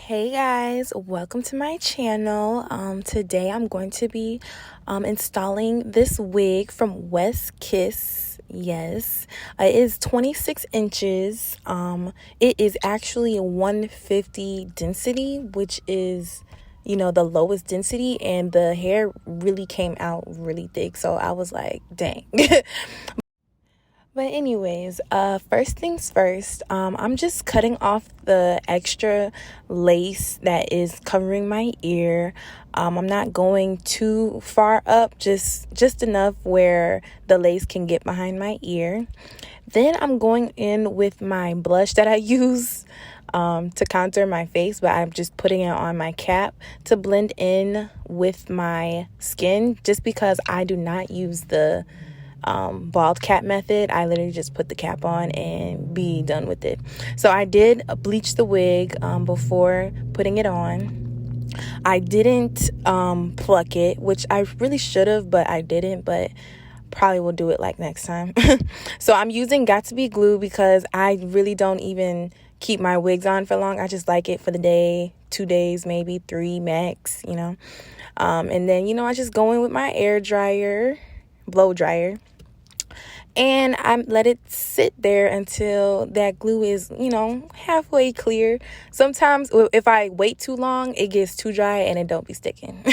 Hey guys, welcome to my channel. Today I'm going to be installing this wig from West Kiss. Yes, it is 26 inches. It is actually a 150 density, which is, the lowest density, and the hair really came out really thick. So I was like, dang. But anyways, first things first, I'm just cutting off the extra lace that is covering my ear. I'm not going too far up, just enough where the lace can get behind my ear. Then I'm going in with my blush that I use to contour my face, but I'm just putting it on my cap to blend in with my skin, just because I do not use the bald cap method. I literally just put the cap on and be done with it. So I did bleach the wig before putting it on. I didn't pluck it, which I really should have, but I didn't. But probably will do it like next time. So I'm using Got2b glue because I really don't even keep my wigs on for long. I just like it for the day, 2 days, maybe 3 max, and then I just go in with my air dryer, blow dryer, and I let it sit there until that glue is, halfway clear. Sometimes if I wait too long, it gets too dry and it don't be sticking.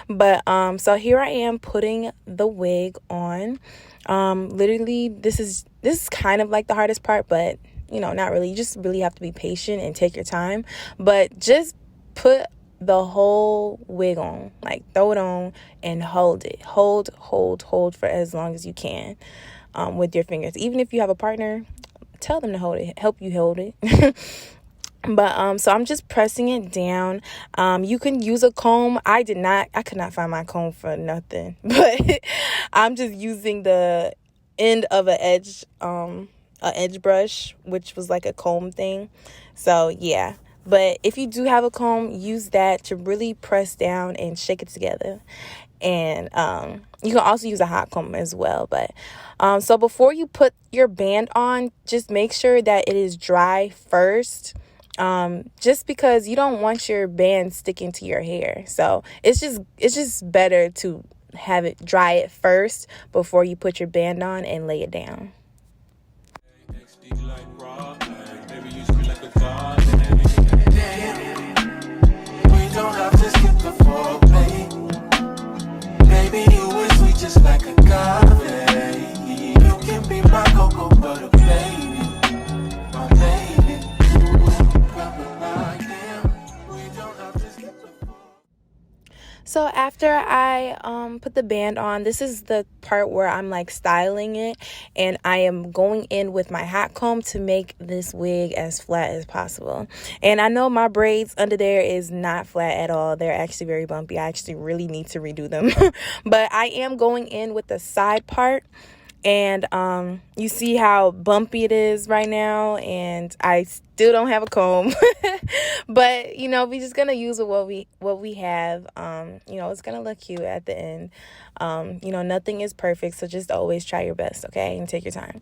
But so here I am putting the wig on. Literally this is kind of like the hardest part, but not really. You just really have to be patient and take your time. But just put the whole wig on, like throw it on and hold it. Hold for as long as you can. With your fingers. Even if you have a partner, tell them to help you hold it. But so I'm just pressing it down. You can use a comb. I could not find my comb for nothing. But I'm just using the end of an edge brush, which was like a comb thing. So yeah. But if you do have a comb, use that to really press down and shake it together. And you can also use a hot comb as well. But so before you put your band on, just make sure that it is dry first, just because you don't want your band sticking to your hair. So it's just better to have it dry it first before you put your band on and lay it down. Just like agave, you can be my cocoa butter baby, my baby. So after I put the band on, this is the part where I'm like styling it, and I am going in with my hot comb to make this wig as flat as possible. And I know my braids under there is not flat at all. They're actually very bumpy. I actually really need to redo them. But I am going in with the side part. And you see how bumpy it is right now, and I still don't have a comb. But we're just gonna use what we have. It's gonna look cute at the end. Nothing is perfect, so just always try your best, okay, and take your time.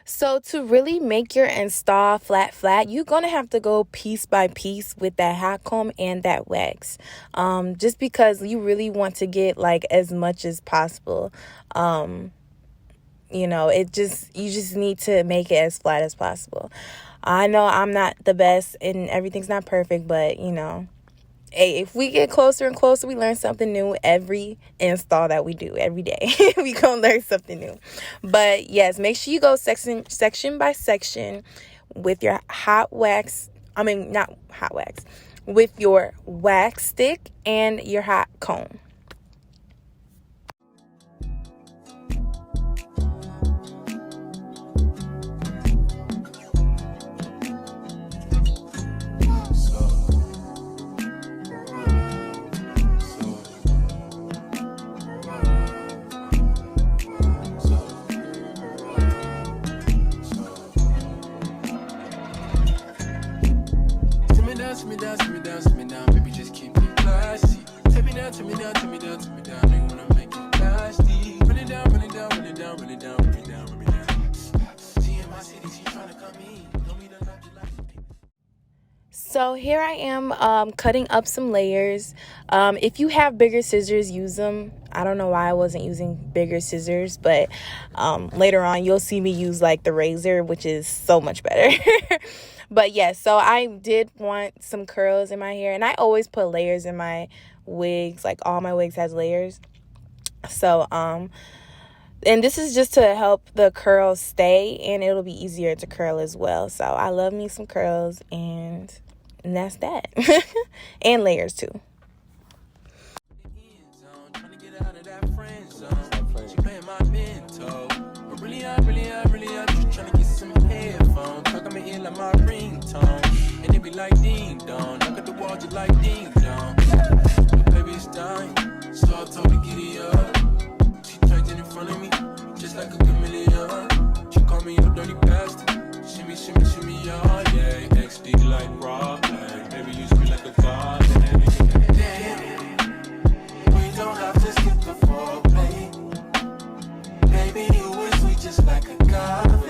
So to really make your install flat, you're going to have to go piece by piece with that hot comb and that wax. Just because you really want to get like as much as possible. You just need to make it as flat as possible. I know I'm not the best and everything's not perfect, but hey, if we get closer and closer, we learn something new every install that we do every day. We gonna learn something new. But yes, make sure you go section by section with your not hot wax, with your wax stick and your hot comb. Sit me down, sit me down, sit me down, baby, just keep it classy. Take me down, take me down, take me down, take me down, they wanna make it nasty. Run it down, run it down, run it down, run it down, run it down, run it down. She in my city, she tryna come in. Know me to love you like me. So here I am cutting up some layers. If you have bigger scissors, use them. I don't know why I wasn't using bigger scissors, but later on you'll see me use like the razor, which is so much better. But yes, so I did want some curls in my hair, and I always put layers in my wigs. Like all my wigs has layers. So and this is just to help the curls stay, and it'll be easier to curl as well. So I love me some curls, and that's that. And layers too. Tryna get out of that friend zone. She paying my mentor. But really, I'm just tryna get some headphones. Talk on my ear like my ringtone. And it be like ding dong. Knock at the wall just like ding dong. The baby is dying. So I told her giddy up. She trained in front of me. Just like a chameleon. She call me a dirty bastard. Shimmy, shimmy, shimmy, yeah, yeah. XD like rock. Baby, you feel like a god. Don't have to skip the foreplay. Baby, you is sweet just like a agave.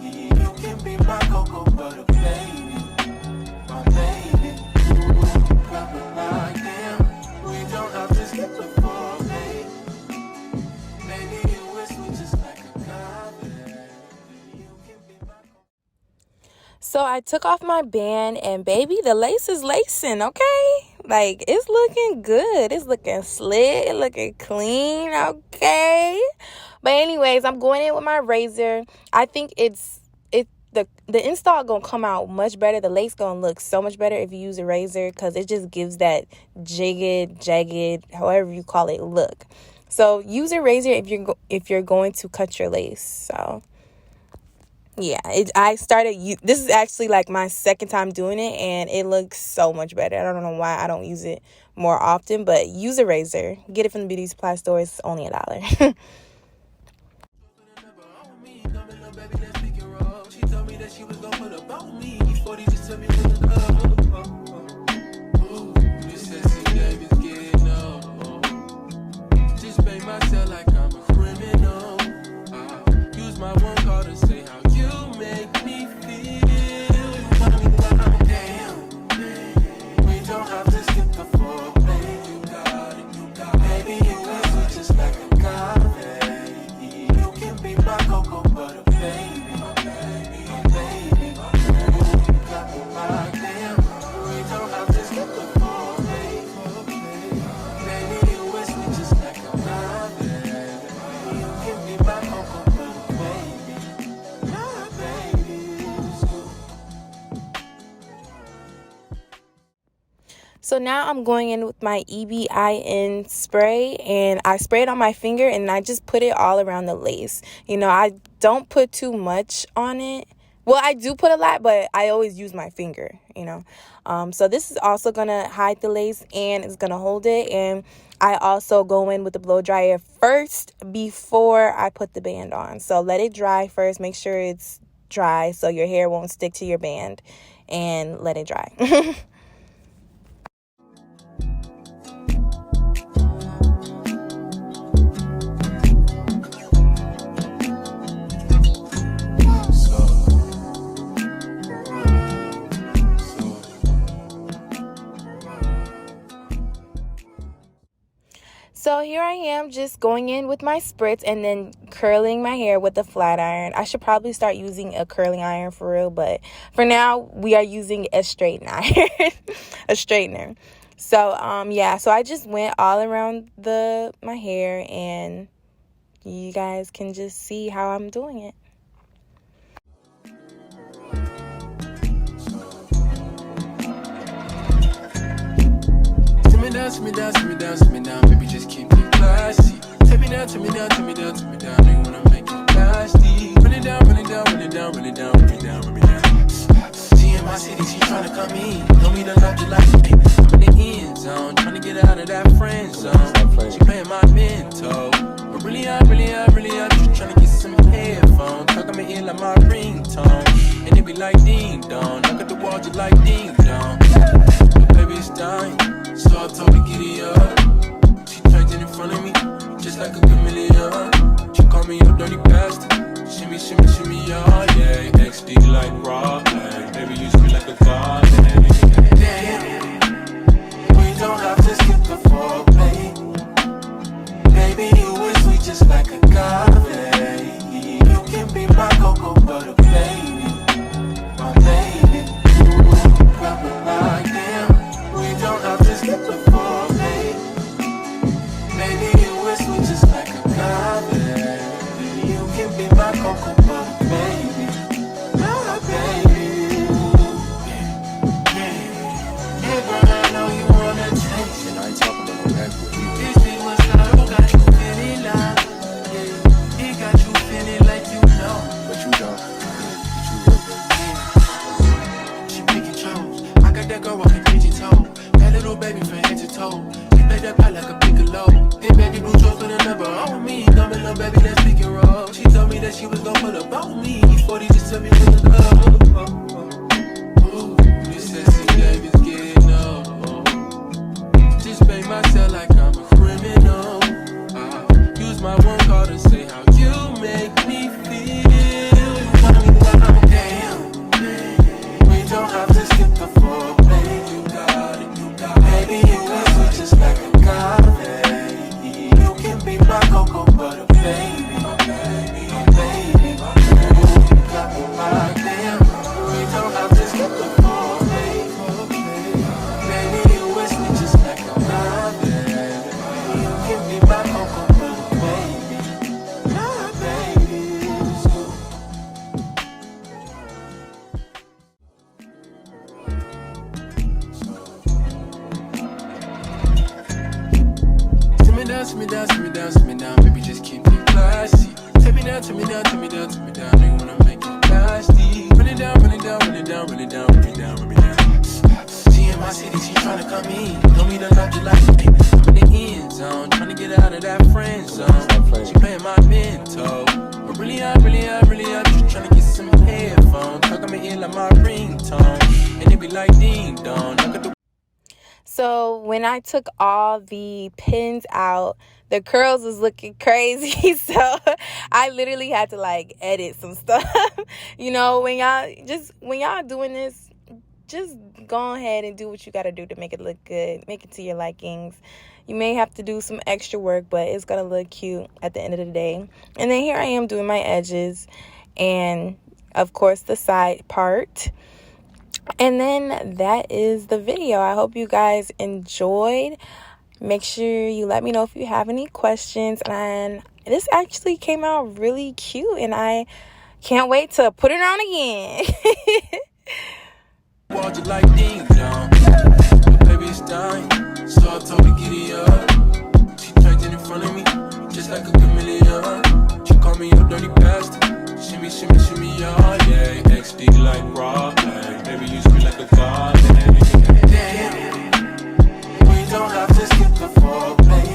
You can be my cocoa butter, baby. My baby. Got me like damn. We don't have to skip the foreplay. Baby, you is sweet just like agave. You can be my cocoa. So I took off my band, and baby, the lace is lacing, okay? Like, it's looking good. It's looking slick. It's looking clean, okay? But anyways, I'm going in with my razor. I think the install gonna come out much better. The lace gonna look so much better if you use a razor, because it just gives that jagged, however you call it, look. So use a razor if you're going to cut your lace. So yeah, this is actually like my second time doing it, and it looks so much better. I don't know why I don't use it more often, but use a razor. Get it from the beauty supply store. It's only $1. She told me that she was gonna put up on me. 40 just tell me what the club. Ooh, this sexy game is getting up. Just make myself like I'm a criminal. Use my one call to say how you make me feel. Damn, we don't have to skip the foreplay. You got it, baby, you is sweet just like a agave. You can be my cocoa butter, baby. So now I'm going in with my EBIN spray, and I spray it on my finger, and I just put it all around the lace. You know, I don't put too much on it. Well, I do put a lot, but I always use my finger, you know. So this is also going to hide the lace, and it's going to hold it. And I also go in with the blow dryer first before I put the band on. So let it dry first. Make sure it's dry so your hair won't stick to your band, and let it dry. So here I am just going in with my spritz and then curling my hair with a flat iron. I should probably start using a curling iron for real, but for now we are using a straighten iron, a straightener. So yeah, so I just went all around my hair, and you guys can just see how I'm doing it. Sit me down, sit me down, sit me down, sit me down, baby, just keep it classy. Take me down, take me down, take me down, take me down, nigga, wanna make it nasty. Run it down, run it down, run it down, run it down, run it down, run it down. She in my city, she tryna come in. Know me to love you like me. I'm in the end zone, tryna get out of that friend zone. She paying my mentor, but really, I'm just tryna get some headphones. Talk on my ear like my ringtone, and it be like ding dong. Knock at the wall just like ding dong. But baby, it's dying. So I told her, giddy up. She trained in front of me, just like a chameleon. She called me a dirty bastard. Shimmy, shimmy, shimmy, yeah. XD like raw, yeah. Baby, you feel like a god, damn. We don't have to skip the foreplay. Baby, you is sweet just like a agave. You can be my cocoa butter, baby. My baby. Got me like damn. We don't have to skip the foreplay. Baby, you is sweet just like a agave. You can be my cocoa butter, baby. My baby. Yeah, girl, I know you wanna taste it. I ain't talking about no back with you. This is what's up, got you feeling like. Yeah, he got you feeling like you know. But you don't. She pick and chose. I got that girl walking digital. That little baby from head to toe. She made that pie like a piccolo. Hey baby, blue chose for the number on me. Come in, little baby, let's pick and roll. She told me that she was gonna put up on me. 40 just tell me when to go. Ooh, this sexy game is getting old. Just make myself like I'm a criminal. Use my one call to say how you make me feel. Damn, we don't have to skip the foreplay. You got it, baby, you are sweet just like a agave. You can be my cocoa butter, baby, my baby, my baby. You got me like damn. We don't have to skip the foreplay. Baby, you are sweet just like a agave. You can be my cocoa butter, baby, my baby. Sit me down, sit me down, sit me down, sit me down, baby, just keep it classy. Take me down, take me down, take me down, take me down, nigga, wanna make it nasty. Run it down, run it down, run it down, run it down, run it down, run it down. She in my city, she tryna come in. Know me to love you like me. I'm in the end zone, tryna get out of that friend zone. She paying my mentor, but really, I'm just tryna get some headphones. Talk on my ear like my ringtone, and it be like ding dong. Knock at the So when I took all the pins out, the curls was looking crazy. So I literally had to like edit some stuff. You know, when y'all doing this, just go ahead and do what you got to do to make it look good, make it to your likings. You may have to do some extra work, but it's going to look cute at the end of the day. And then here I am doing my edges and, of course, the side part. And then that is the video. I hope you guys enjoyed. Make sure you let me know if you have any questions. And this actually came out really cute, and I can't wait to put it on again. wall just like ding dong. But baby, it's dying. So I told her, giddy up. She trained in front of me, just like a chameleon. She called me a dirty bastard. Shimmy, shimmy, shimmy, yeah. XD like raw, yeah. Baby, you feel like a god, damn. We don't have to skip the foreplay.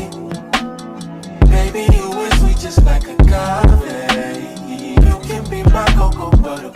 Baby, you is sweet just like a agave. You can be my cocoa butter.